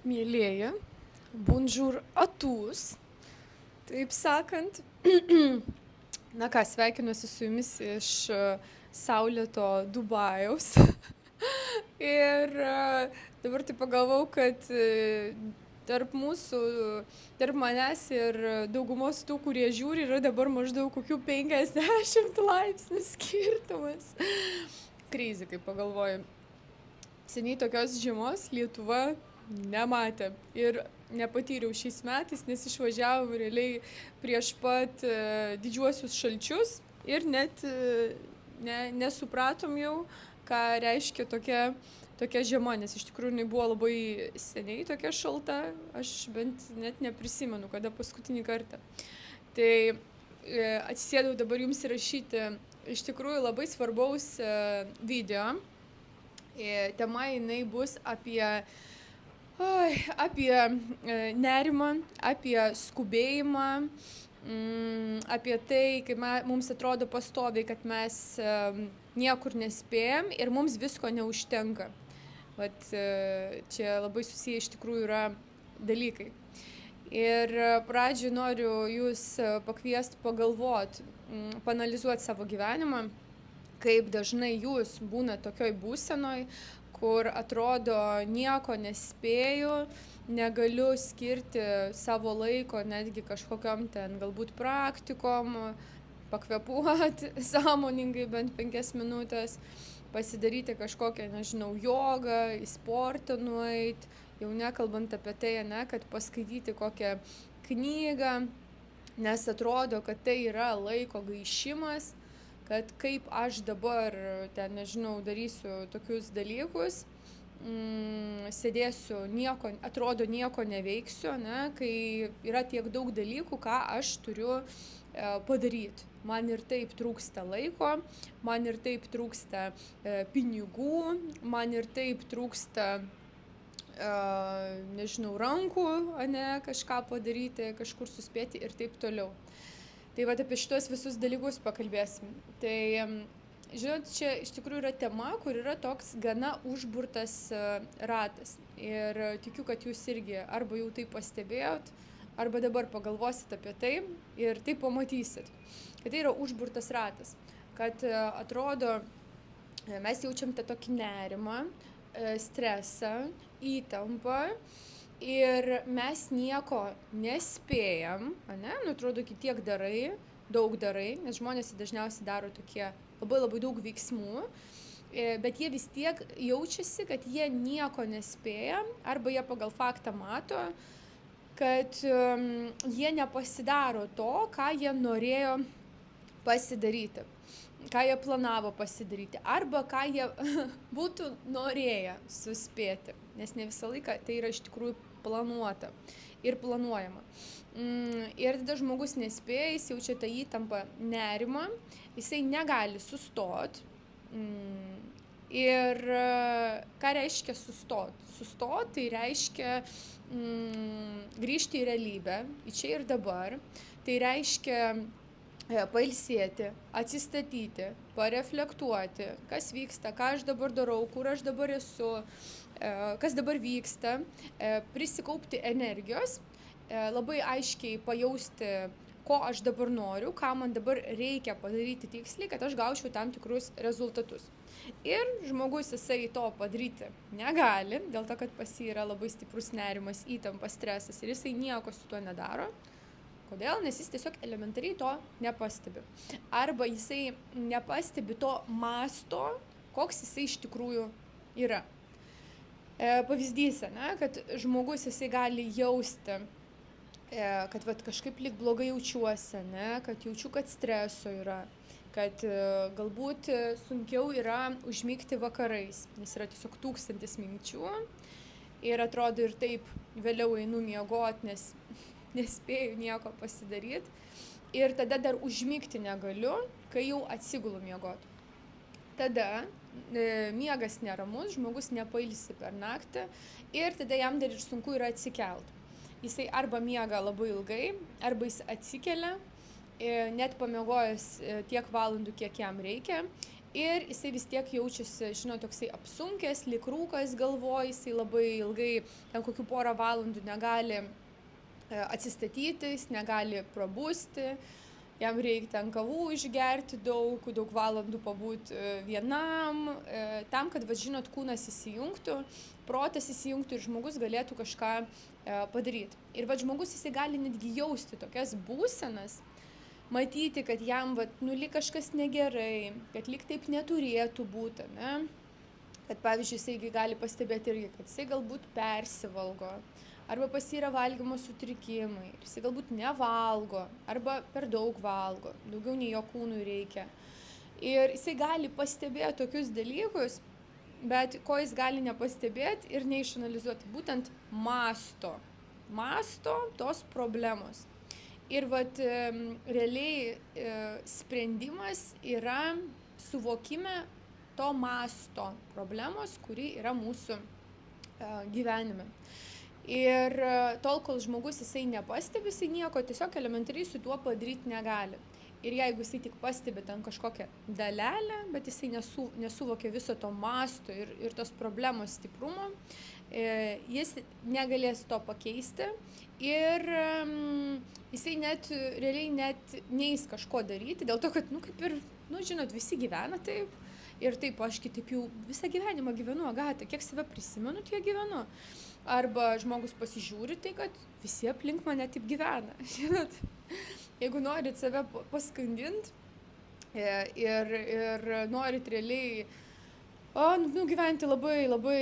Mėlyje, bonjour à tous. Taip sakant, na ką, sveikinuosi su jumis iš saulėto Dubajaus. Ir dabar tai pagalvojau, kad tarp mūsų, tarp manęs ir daugumos tų, kurie žiūri, yra dabar maždaug kokių 50 laipsnių skirtumas. Kreizi, kaip pagalvoju. Seniai tokios žiemos Lietuva nematė ir nepatyriau šiais metais, nes išvažiavom realiai prieš pat didžiuosius šalčius ir net nesupratom jau, ką reiškia tokia žiema, nes iš tikrųjų jinai buvo labai seniai tokia šalta, aš bent net neprisimenu, kada paskutinį kartą. Tai atsisėdau dabar jums įrašyti iš tikrųjų labai svarbaus video. Tema jinai bus apie nerimą, apie skubėjimą, apie tai, kai mums atrodo pastoviai, kad mes niekur nespėjam ir mums visko neužtenka. Vat čia labai susiję iš tikrųjų yra dalykai. Ir pradžiai noriu jūs pakviesti pagalvoti, paanalizuoti savo gyvenimą, kaip dažnai jūs būna tokioj būsenoj, kur atrodo nieko nespėju, negaliu skirti savo laiko netgi kažkokiam ten galbūt praktikom, pakvepuoti sąmoningai bent 5 minutės, pasidaryti kažkokią, nežinau, jogą, į sportą nueit, jau nekalbant apie tai, kad paskaityti kokią knygą, nes atrodo, kad tai yra laiko gaišimas, kad kaip aš dabar ten, nežinau, darysiu tokius dalykus, sėdėsiu, atrodo nieko neveiksiu, kai yra tiek daug dalykų, ką aš turiu padaryti. Man ir taip trūksta laiko, man ir taip trūksta pinigų, man ir taip trūksta, nežinau, rankų, kažką padaryti, kažkur suspėti ir taip toliau. Tai vat apie šitos visus dalykus pakalbėsim. Tai, žinot, čia iš tikrųjų yra tema, kur yra toks gana užburtas ratas. Ir tikiu, kad jūs irgi arba jau tai pastebėjot, arba dabar pagalvosit apie tai ir tai pamatysit. Kad tai yra užburtas ratas. Kad atrodo, mes jaučiam tą tokį nerimą, stresą, įtampą. Ir mes nieko nespėjam, atrodo, tiek darai, daug darai, nes žmonės dažniausiai daro tokie labai daug veiksmų, bet jie vis tiek jaučiasi, kad jie nieko nespėja, arba jie pagal faktą mato, kad jie nepasidaro to, ką jie norėjo pasidaryti, ką jie planavo pasidaryti, arba ką jie būtų norėję suspėti, nes ne visą laiką tai yra iš tikrųjų planuota ir planuojama. Ir tada žmogus nespėja, jis jaučia tą įtampą, nerimą, jisai negali sustoti. Ir ką reiškia sustoti? Sustoti tai reiškia grįžti į realybę, į čia ir dabar. Tai reiškia pailsėti, atsistatyti, pareflektuoti, kas vyksta, ką aš dabar darau, kur aš dabar esu, kas dabar vyksta, prisikaupti energijos, labai aiškiai pajausti, ko aš dabar noriu, ką man dabar reikia padaryti tiksliai, kad aš gaučiau tam tikrus rezultatus. Ir žmogus jisai to padaryti negali, dėl to, kad pas jį yra labai stiprus nerimas, įtampa, stresas ir jisai nieko su tuo nedaro. Kodėl? Nes jis tiesiog elementariai to nepastebi. Arba jisai nepastebi to masto, koks jisai iš tikrųjų yra. Pavyzdys, kad žmogus jisai gali jausti, kad kažkaip lyg blogai jaučiuosi, kad jaučiu, kad streso yra, kad galbūt sunkiau yra užmigti vakarais, nes yra tiesiog 1000 minčių ir atrodo ir taip vėliau einu miegoti, nes nespėju nieko pasidaryti ir tada dar užmigti negaliu, kai jau atsigulu miegoti. Tada miegas neramus, žmogus nepailsi per naktį ir tada jam dar ir sunku yra atsikelti. Jisai arba miega labai ilgai, arba jis atsikelia, net pamiegojęs tiek valandų, kiek jam reikia ir jisai vis tiek jaučiasi, toksai apsunkęs, lyg rūkas galvoj, jisai labai ilgai, ten kokių porą valandų negali atsistatyti, jis negali prabusti, jam reikia ten kavų išgerti daug valandų pabūti vienam, tam, kad, kūnas įsijungtų, protas įsijungtų ir žmogus galėtų kažką padaryti. Ir žmogus jisai gali netgi jausti tokias būsenas, matyti, kad jam, lyg kažkas negerai, kad lyg taip neturėtų būti, ne? Kad, pavyzdžiui, jisai gali pastebėti irgi, kad jisai galbūt persivalgo, arba pas jį yra valgymo sutrikimai, jisai galbūt nevalgo, arba per daug valgo, daugiau nei jo kūnui reikia. Ir jisai gali pastebėti tokius dalykus, bet ko jis gali nepastebėti ir neišanalizuoti, būtent masto tos problemos. Ir realiai sprendimas yra suvokime to masto problemos, kuri yra mūsų gyvenime. Ir tol, kol žmogus jisai nepastebi, jisai nieko tiesiog elementariai su tuo padaryti negali. Ir jeigu jisai tik pastebi ten kažkokią dalelę, bet jisai nesuvokia viso to masto ir tos problemos stiprumo, jis negalės to pakeisti ir jisai realiai net neis kažko daryti, dėl to, kad, kaip ir, visi gyvena taip. Ir taip, aš kitaip jau visą gyvenimą gyvenu, Agata, kiek save prisimenu, tiek gyvenu. Arba žmogus pasižiūri tai, kad visi aplink mane taip gyvena. Žinot, jeigu norit save paskandinti ir norit realiai gyventi labai, labai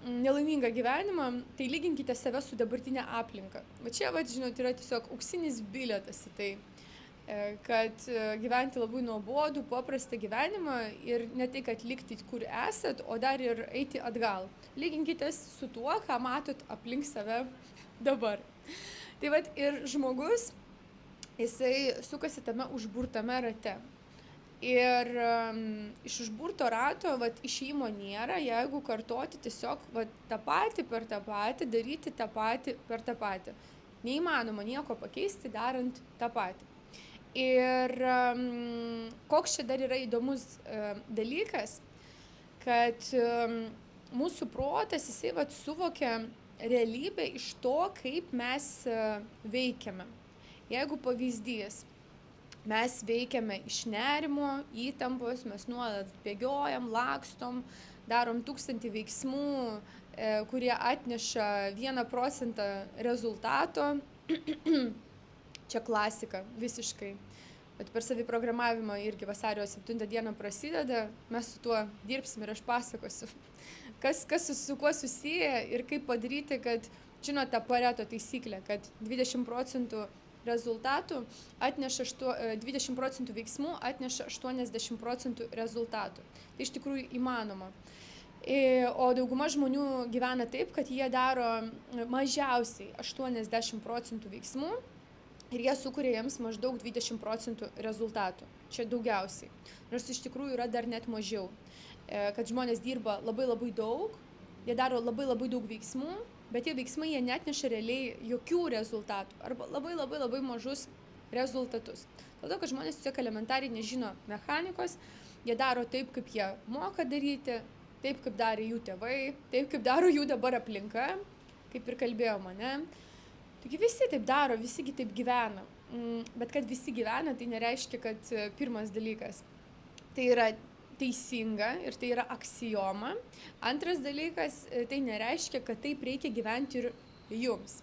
nelaimingą gyvenimą, tai lyginkite save su dabartinė aplinka. Čia, yra tiesiog auksinis bilietas į tai, kad gyventi labai nuobodų, paprastą gyvenimą ir ne tai, kad likti kur esat, o dar ir eiti atgal. Lyginkitės su tuo, ką matot aplink save dabar. Tai ir žmogus, jisai sukasi tame užburtame rate. Ir iš užburto rato išėjimo nėra, jeigu kartoti tiesiog tą patį per tą patį, daryti tą patį per tą patį. Neįmanoma nieko pakeisti darant tą patį. Ir koks čia dar yra įdomus dalykas, kad mūsų protas jisai suvokia realybę iš to, kaip mes veikiame. Jeigu pavyzdys, mes veikiame iš nerimo, įtampos, mes nuolat bėgiojam, lakstom, darom 1000 veiksmų, kurie atneša 1% rezultato. Čia klasika, visiškai. Bet per saviprogramavimą irgi vasario 7 dieną prasideda, mes su tuo dirbsim ir aš pasakosiu, kas su kuo susiję ir kaip padaryti, kad, žinote, Pareto taisyklė, kad 20% rezultatų atneša 20% veiksmų atneša 80% rezultatų. Tai iš tikrųjų įmanoma. O dauguma žmonių gyvena taip, kad jie daro mažiausiai 80% veiksmų ir jie sukuria jiems maždaug 20% rezultatų. Čia daugiausiai. Nors iš tikrųjų yra dar net mažiau. Kad žmonės dirba labai labai daug, jie daro labai labai daug veiksmų, bet tie veiksmai jie neatneša realiai jokių rezultatų arba labai labai labai mažus rezultatus. Dėl to, kad žmonės tiesiog elementariai nežino mechanikos, jie daro taip, kaip jie moka daryti, taip, kaip darė jų tėvai, taip, kaip daro jų dabar aplinka, kaip ir kalbėjo mane. Taigi visi taip daro, visi taip gyvena. Bet kad visi gyvena, tai nereiškia, kad pirmas dalykas tai yra teisinga ir tai yra aksioma. Antras dalykas, tai nereiškia, kad taip reikia gyventi ir jums.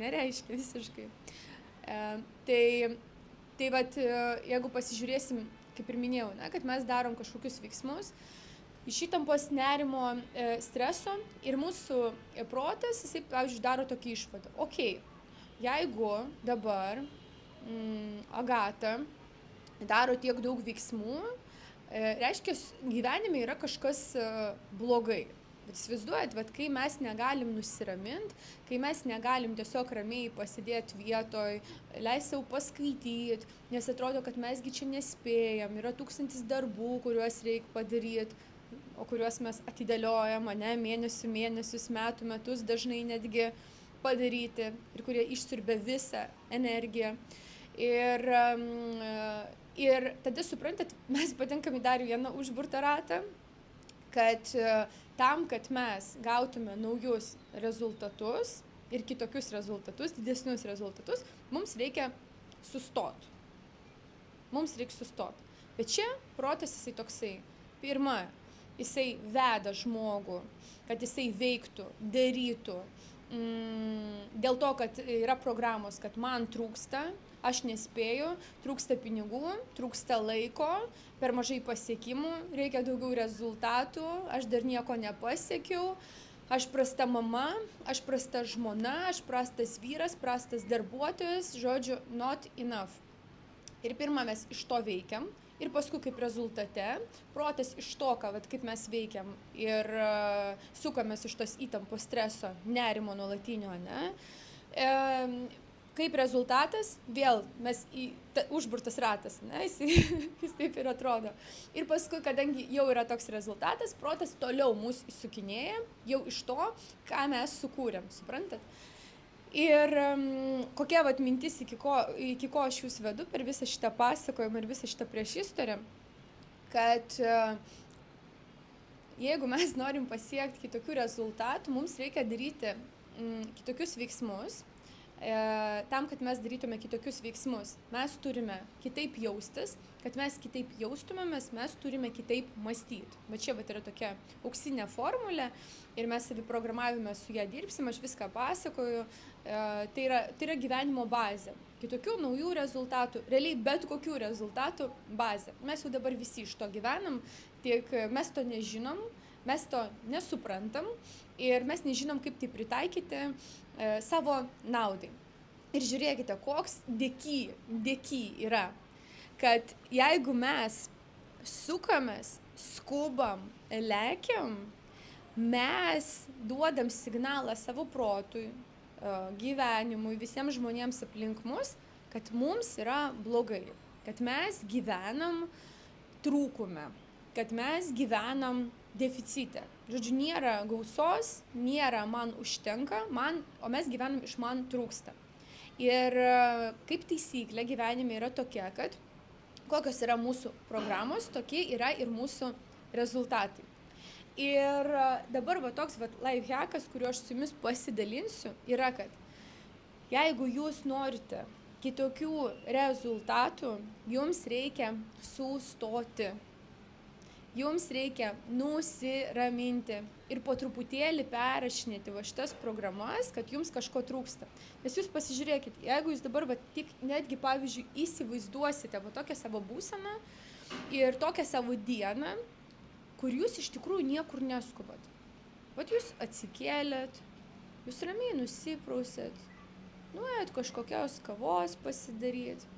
Nereiškia visiškai. Jeigu pasižiūrėsim, kaip ir minėjau, kad mes darom kažkokius veiksmus, iš įtampos, nerimo, streso ir mūsų protas, jisai, pavyzdžiui, daro tokį išvadą. Jeigu dabar Agata daro tiek daug veiksmų, reiškia, gyvenime yra kažkas blogai. Bet įsivaizduojat, kai mes negalim nusiraminti, kai mes negalim tiesiog ramiai pasidėti vietoj, leisti savo paskaityti, nes atrodo, kad mesgi čia nespėjam, yra 1000 darbų, kuriuos reikia padaryti, o kuriuos mes atidėliojam, mėnesius, metus dažnai netgi padaryti ir kurie išsiurbia visą energiją. Ir tada, suprantat, mes patenkam į dar vieną užburtą ratą, kad tam, kad mes gautume naujus rezultatus ir kitokius rezultatus, didesnius rezultatus, mums reikia sustot. Mums reikia sustot. Bet čia protas jisai toksai. Pirma, jisai veda žmogų, kad jisai veiktų, darytų. Dėl to, kad yra programos, kad man trūksta, aš nespėju, trūksta pinigų, trūksta laiko, per mažai pasiekimų, reikia daugiau rezultatų, aš dar nieko nepasiekiau, aš prasta mama, aš prasta žmona, aš prastas vyras, prastas darbuotojas, žodžiu, not enough. Ir pirmą mes iš to veikiam. Ir paskui kaip rezultate, protas iš to, kaip mes veikiam ir sukamės iš tos įtampos, streso, nerimo nuolatinio, ne? Kaip rezultatas, vėl mes užburtas ratas, ne? Jis taip ir atrodo. Ir paskui, kadangi jau yra toks rezultatas, protas toliau mūsų įsukinėja jau iš to, ką mes sukūrėm, suprantat? Ir kokia mintis, iki ko aš jūs vedu per visą šitą pasakojimą ir visą šitą priešistorę, kad jeigu mes norim pasiekti kitokių rezultatų, mums reikia daryti kitokius veiksmus. Tam, kad mes darytume kitokius veiksmus, mes turime kitaip jaustis, kad mes kitaip jaustumėmės, mes turime kitaip mąstyti. Bet čia yra tokia auksinė formulė ir mes saviprogramavime su ją dirbsim, aš viską pasakoju. Tai yra gyvenimo bazė. Kitokių naujų rezultatų, realiai bet kokių rezultatų bazė. Mes jau dabar visi iš to gyvenam, tik mes to nežinom, mes to nesuprantam ir mes nežinom, kaip tai pritaikyti savo naudai. Ir žiūrėkite, koks dėky yra, kad jeigu mes sukamės, skubam, lekiam, mes duodam signalą savo protui, gyvenimui, visiems žmonėms aplink mus, kad mums yra blogai, kad mes gyvenam trūkume, kad mes gyvenam deficite. Žodžiu, nėra gausos, nėra man užtenka, o mes gyvenam iš man trūksta. Ir kaip taisyklė gyvenime yra tokia, kad kokios yra mūsų programos, tokie yra ir mūsų rezultatai. Ir dabar toks life hackas, kuriuo aš su jumis pasidalinsiu, yra, kad jeigu jūs norite kitokių rezultatų, jums reikia sustoti. Jums reikia nusiraminti ir po truputėlį perrašinėti šitas programas, kad jums kažko trūksta. Nes jūs pasižiūrėkit, jeigu jūs dabar tik netgi, pavyzdžiui, įsivaizduosite tokią savo būseną ir tokią savo dieną, kur jūs iš tikrųjų niekur neskubat. Jūs atsikėlėt, jūs ramiai nusiprausėt, nuėjot kažkokios kavos pasidaryti,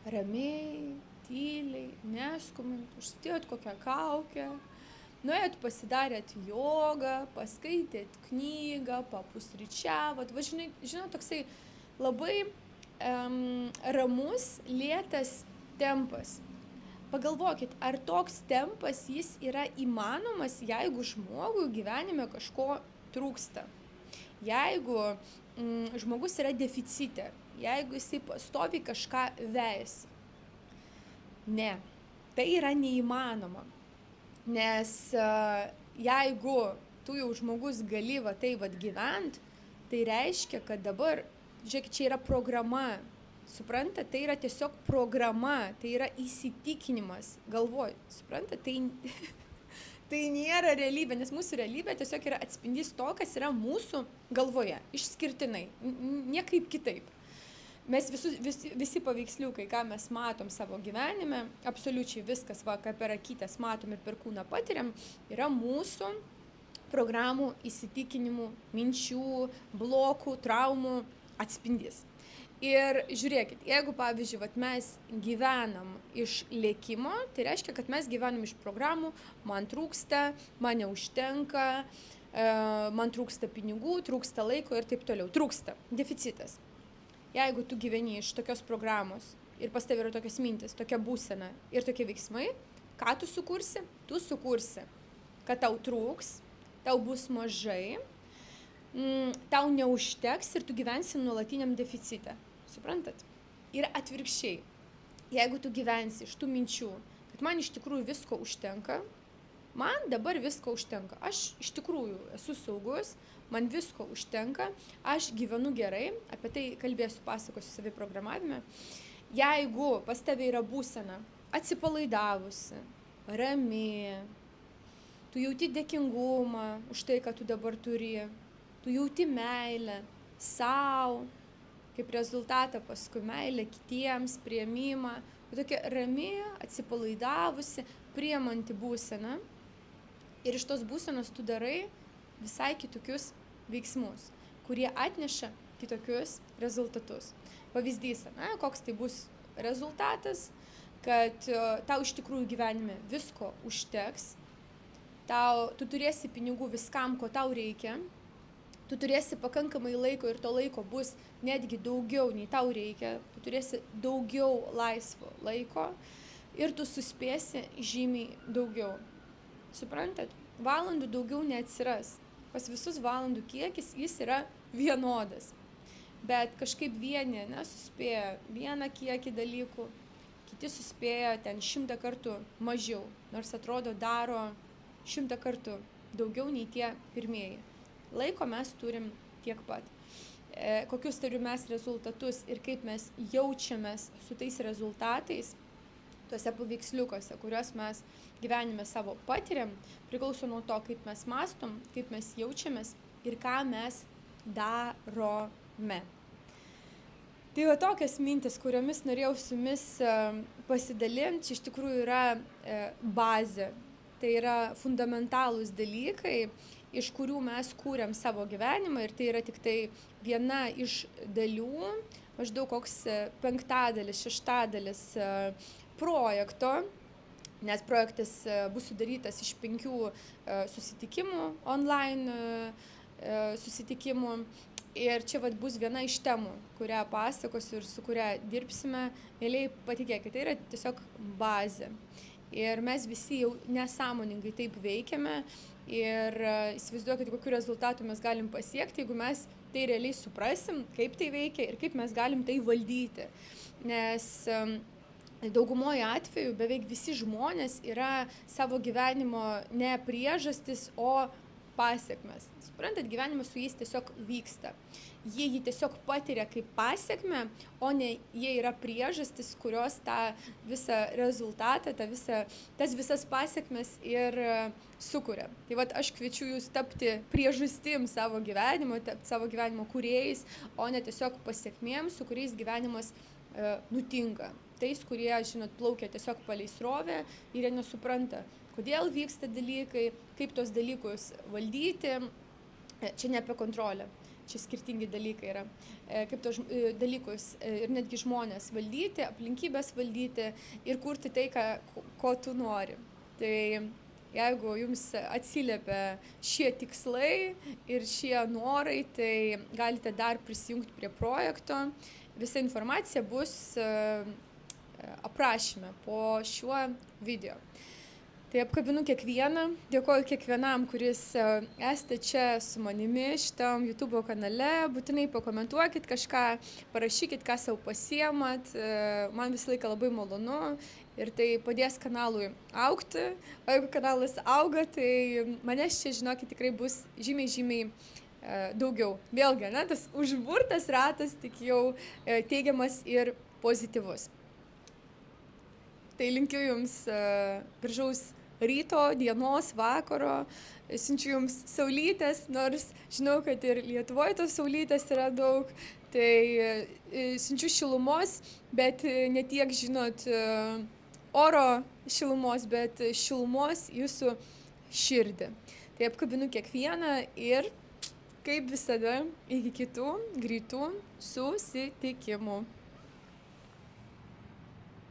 ramiai, tyliai, neskubant, užsidėjot kokią kaukę, nuėjot pasidarėt jogą, paskaitėt knygą, papusryčiavot. Žinot, toksai labai ramus, lėtas tempas. Pagalvokit, ar toks tempas jis yra įmanomas, jeigu žmogui gyvenime kažko trūksta. Jeigu žmogus yra deficite, jeigu jisai pastoviai kažką vejasi. Ne, tai yra neįmanoma, nes jeigu tu jau žmogus gali gyvent, tai reiškia, kad dabar, žiūrėkit, čia yra programa, suprantat, tai yra tiesiog programa, tai yra įsitikinimas, galvoj, suprantat, tai nėra realybė, nes mūsų realybė tiesiog yra atspindys to, kas yra mūsų galvoje, išskirtinai, niekaip kitaip. Mes visi paveiksliukai, ką mes matom savo gyvenime, absoliučiai viskas, ką per akytes matom ir per kūną patiriam, yra mūsų programų, įsitikinimų, minčių, blokų, traumų atspindys. Ir žiūrėkit, jeigu, pavyzdžiui, mes gyvenam iš lėkimo, tai reiškia, kad mes gyvenam iš programų, man trūksta, man neužtenka, man trūksta pinigų, trūksta laiko ir taip toliau. Trūksta, deficitas. Jeigu tu gyveni iš tokios programos ir pas tavai yra tokios mintis, tokia būsena ir tokie veiksmai, ką tu sukursi? Tu sukursi, kad tau trūks, tau bus mažai, tau neužteks ir tu gyvensi nuolatiniam deficite. Suprantat? Ir atvirkščiai. jeigu tu gyvensi iš tų minčių, kad man iš tikrųjų visko užtenka, man dabar visko užtenka, aš iš tikrųjų esu saugus, man visko užtenka, aš gyvenu gerai, apie tai kalbėsiu, pasakosiu saviprogramavime. Jeigu pas tave yra būsena atsipalaidavusi, rami, tu jauti dėkingumą už tai, ką tu dabar turi, tu jauti meilę sau, kaip rezultatą paskui meilę kitiems, priėmimą, tokia rami, atsipalaidavusi, priimanti būsena. Ir iš tos būsenos tu darai visai kitokius veiksmus, kurie atneša kitokius rezultatus. Pavyzdys, koks tai bus rezultatas, kad tau iš tikrųjų gyvenime visko užteks, tu turėsi pinigų viskam, ko tau reikia, tu turėsi pakankamai laiko ir to laiko bus netgi daugiau nei tau reikia, tu turėsi daugiau laisvo laiko ir tu suspėsi žymiai daugiau. Suprantat? Valandų daugiau neatsiras. Pas visus valandų kiekis jis yra vienodas. Bet kažkaip vieni suspėja vieną kiekį dalykų, kiti suspėja ten 100 kartų mažiau, nors atrodo daro 100 kartų daugiau nei tie pirmieji. Laiko mes turim tiek pat. Kokius turim mes rezultatus ir kaip mes jaučiamės su tais rezultatais, tuose paveiksliukose, kuriuos mes gyvenime savo patiriam, priklauso nuo to, kaip mes mąstom, kaip mes jaučiamės ir ką mes darome. Tai tokias mintis, kuriomis norėjau su jumis pasidalinti, iš tikrųjų yra bazė. Tai yra fundamentalūs dalykai, iš kurių mes kūrėm savo gyvenimą ir tai yra tik tai viena iš dalių, maždaug koks 5/6 projekto, nes projektas bus sudarytas iš 5 susitikimų, online susitikimų. Ir čia bus viena iš temų, kurią pasakosiu ir su kuria dirbsime. Vėliau patikėkite, tai yra tiesiog bazė. Ir mes visi jau nesąmoningai taip veikiame ir įsivaizduokite, kokiu rezultatu mes galim pasiekti, jeigu mes tai realiai suprasim, kaip tai veikia ir kaip mes galim tai valdyti. Nes daugumoje atveju beveik visi žmonės yra savo gyvenimo ne priežastis, o pasiekmes. Suprantat, gyvenimas su jais tiesiog vyksta. Jie jį tiesiog patiria kaip pasiekmę, o ne jie yra priežastis, kurios tą visą rezultatą, tas visas pasiekmes ir sukuria. Tai aš kviečiu jūs tapti priežastim savo gyvenimo, tapti savo gyvenimo kūrėjais, o ne tiesiog pasiekmėms, su kuriais gyvenimas nutinka. Tais, kurie, plaukia tiesiog palei srovę ir jie nesupranta, kodėl vyksta dalykai, kaip tos dalykus valdyti. Čia ne apie kontrolę, čia skirtingi dalykai yra. Kaip tos dalykus ir netgi žmonės valdyti, aplinkybės valdyti ir kurti tai, ko tu nori. Tai jeigu jums atsiliepia šie tikslai ir šie norai, tai galite dar prisijungti prie projekto. Visa informacija bus aprašyme po šiuo video. Tai apkabinu kiekvieną, dėkoju kiekvienam, kuris esate čia su manimi šitam YouTube kanale, būtinai pakomentuokit kažką, parašykit, ką savo pasiemat, man visą laiką labai malonu ir tai padės kanalui augti, o jeigu kanalas auga, tai manęs čia, žinokit, tikrai bus žymiai daugiau. Vėlgi, tas užburtas ratas tik jau teigiamas ir pozityvus. Tai linkiu jums gražaus ryto, dienos, vakaro, siunčiu jums saulytės, nors žinau, kad ir Lietuvoje tos saulytės yra daug, tai siunčiu šilumos, bet ne tiek, oro šilumos, bet šilumos jūsų širdį. Tai apkabinu kiekvieną ir, kaip visada, iki kitų greitų susitikimų.